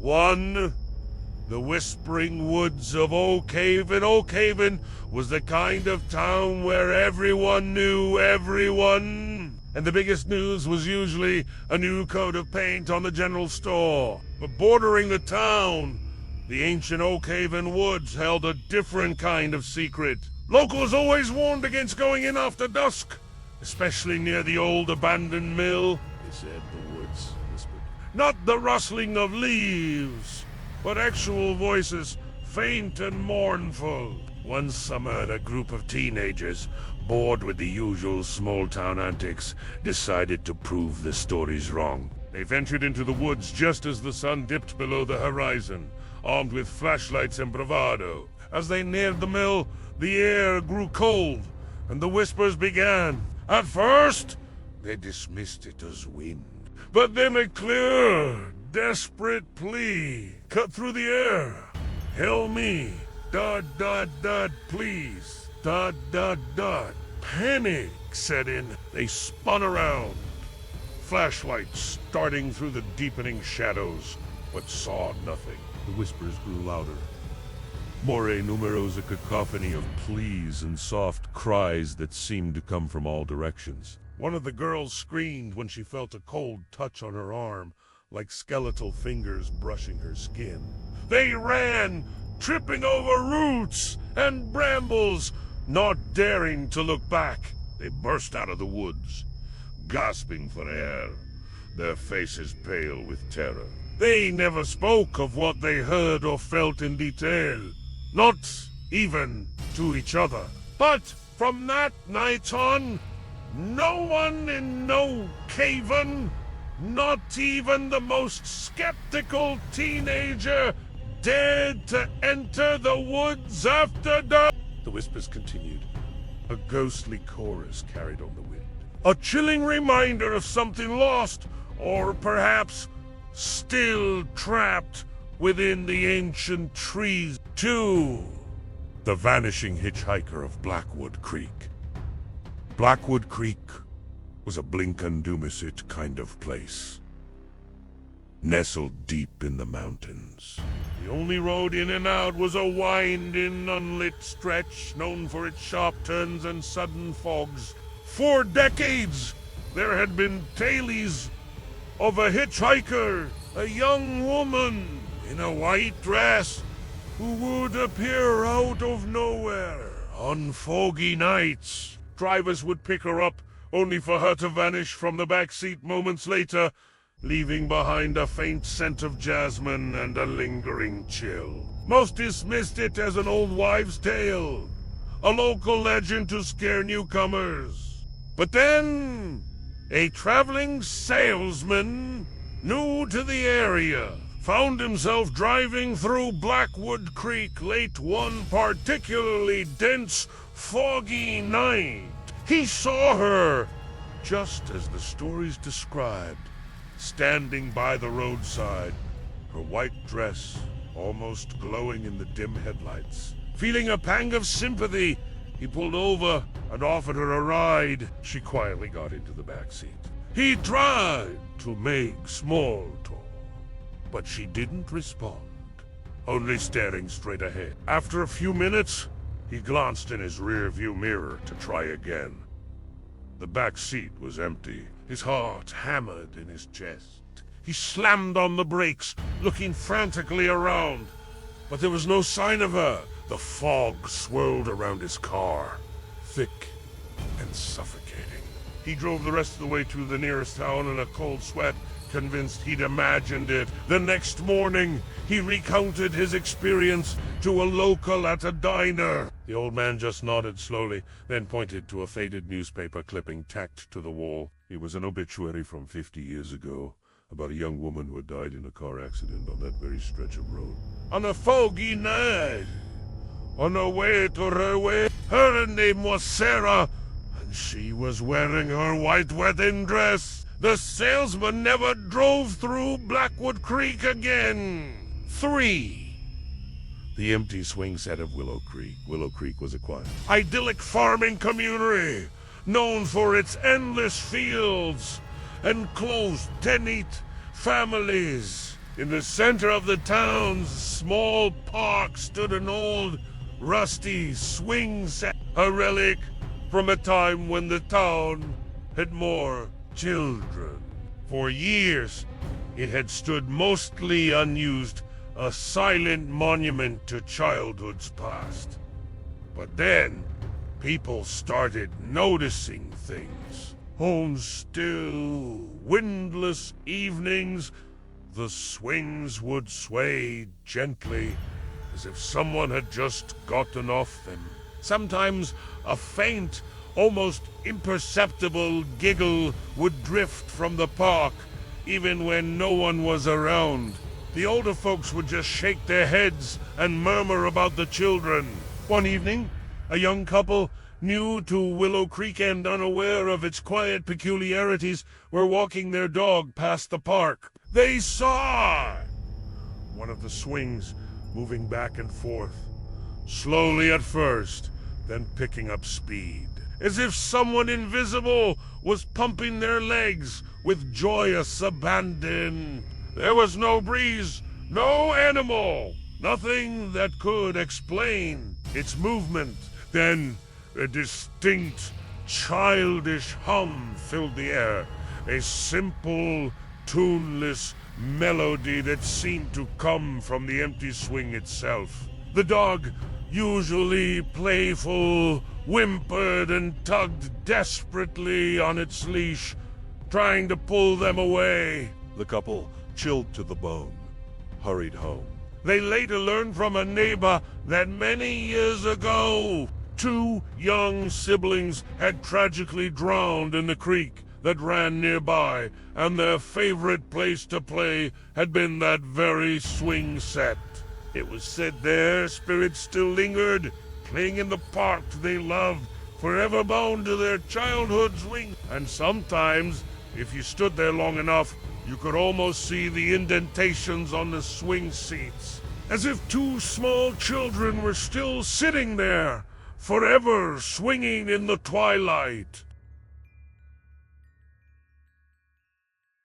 1. The Whispering Woods of Oak Haven. Oak Haven was the kind of town where everyone knew everyone. And the biggest news was usually a new coat of paint on the general store. But bordering the town, the ancient Oak Haven woods held a different kind of secret. Locals always warned against going in after dusk, especially near the old abandoned mill. They said, the woods whispered. Not the rustling of leaves, but actual voices, faint and mournful. One summer, a group of teenagers, bored with the usual small-town antics, decided to prove the stories wrong. They ventured into the woods just as the sun dipped below the horizon, armed with flashlights and bravado. As they neared the mill, the air grew cold, and the whispers began. At first, they dismissed it as wind. But then a clear, desperate plea cut through the air. Help me. ... please. ... Panic set in. They spun around, flashlights starting through the deepening shadows, but saw nothing. The whispers grew louder. More numerous, a cacophony of pleas and soft cries that seemed to come from all directions. One of the girls screamed when she felt a cold touch on her arm, like skeletal fingers brushing her skin. They ran, tripping over roots and brambles, not daring to look back. They burst out of the woods, gasping for air, their faces pale with terror. They never spoke of what they heard or felt in detail, not even to each other. But from that night on, no one in No Haven, not even the most skeptical teenager, dared to enter the woods after dark. The whispers continued. A ghostly chorus carried on the wind. A chilling reminder of something lost, or perhaps still trapped within the ancient trees. 2. The Vanishing Hitchhiker of Blackwood Creek. Blackwood Creek was a blink-and-do-miss-it kind of place, nestled deep in the mountains. The only road in and out was a winding, unlit stretch known for its sharp turns and sudden fogs. For decades, there had been tales of a hitchhiker, a young woman in a white dress, who would appear out of nowhere on foggy nights. Drivers would pick her up, only for her to vanish from the back seat moments later, leaving behind a faint scent of jasmine and a lingering chill. Most dismissed it as an old wives' tale, a local legend to scare newcomers. But then, a traveling salesman, new to the area, found himself driving through Blackwood Creek late one particularly dense, foggy night. He saw her, just as the stories described, standing by the roadside, her white dress almost glowing in the dim headlights. Feeling a pang of sympathy, he pulled over and offered her a ride. She quietly got into the back seat. He tried to make small talk, but she didn't respond, only staring straight ahead. After a few minutes, he glanced in his rear-view mirror to try again. The back seat was empty. His heart hammered in his chest. He slammed on the brakes, looking frantically around. But there was no sign of her. The fog swirled around his car, thick and suffocating. He drove the rest of the way to the nearest town in a cold sweat, convinced he'd imagined it. The next morning, he recounted his experience to a local at a diner. The old man just nodded slowly, then pointed to a faded newspaper clipping tacked to the wall. It was an obituary from 50 years ago, about a young woman who had died in a car accident on that very stretch of road. On a foggy night, on her way to her way, her name was Sarah, and she was wearing her white wedding dress. The salesman never drove through Blackwood Creek again. 3. The empty swing set of Willow Creek. Willow Creek was a quiet, idyllic farming community, known for its endless fields and close, neat families. In the center of the town's small park stood an old, rusty swing set, a relic from a time when the town had more children. For years, it had stood mostly unused, a silent monument to childhood's past. But then, people started noticing things. On still, windless evenings, the swings would sway gently, as if someone had just gotten off them. Sometimes a faint, almost imperceptible giggle would drift from the park, even when no one was around. The older folks would just shake their heads and murmur about the children. One evening, a young couple, new to Willow Creek and unaware of its quiet peculiarities, were walking their dog past the park. They saw one of the swings moving back and forth, slowly at first, then picking up speed, as if someone invisible was pumping their legs with joyous abandon. There was no breeze, no animal, nothing that could explain its movement. Then a distinct, childish hum filled the air, a simple, tuneless melody that seemed to come from the empty swing itself. The dog, usually playful, whimpered and tugged desperately on its leash, trying to pull them away. The couple, chilled to the bone, hurried home. They later learned from a neighbor that many years ago, 2 young siblings had tragically drowned in the creek that ran nearby, and their favorite place to play had been that very swing set. It was said their spirits still lingered, playing in the park they loved, forever bound to their childhood swing. And sometimes, if you stood there long enough, you could almost see the indentations on the swing seats, as if 2 small children were still sitting there, forever swinging in the twilight.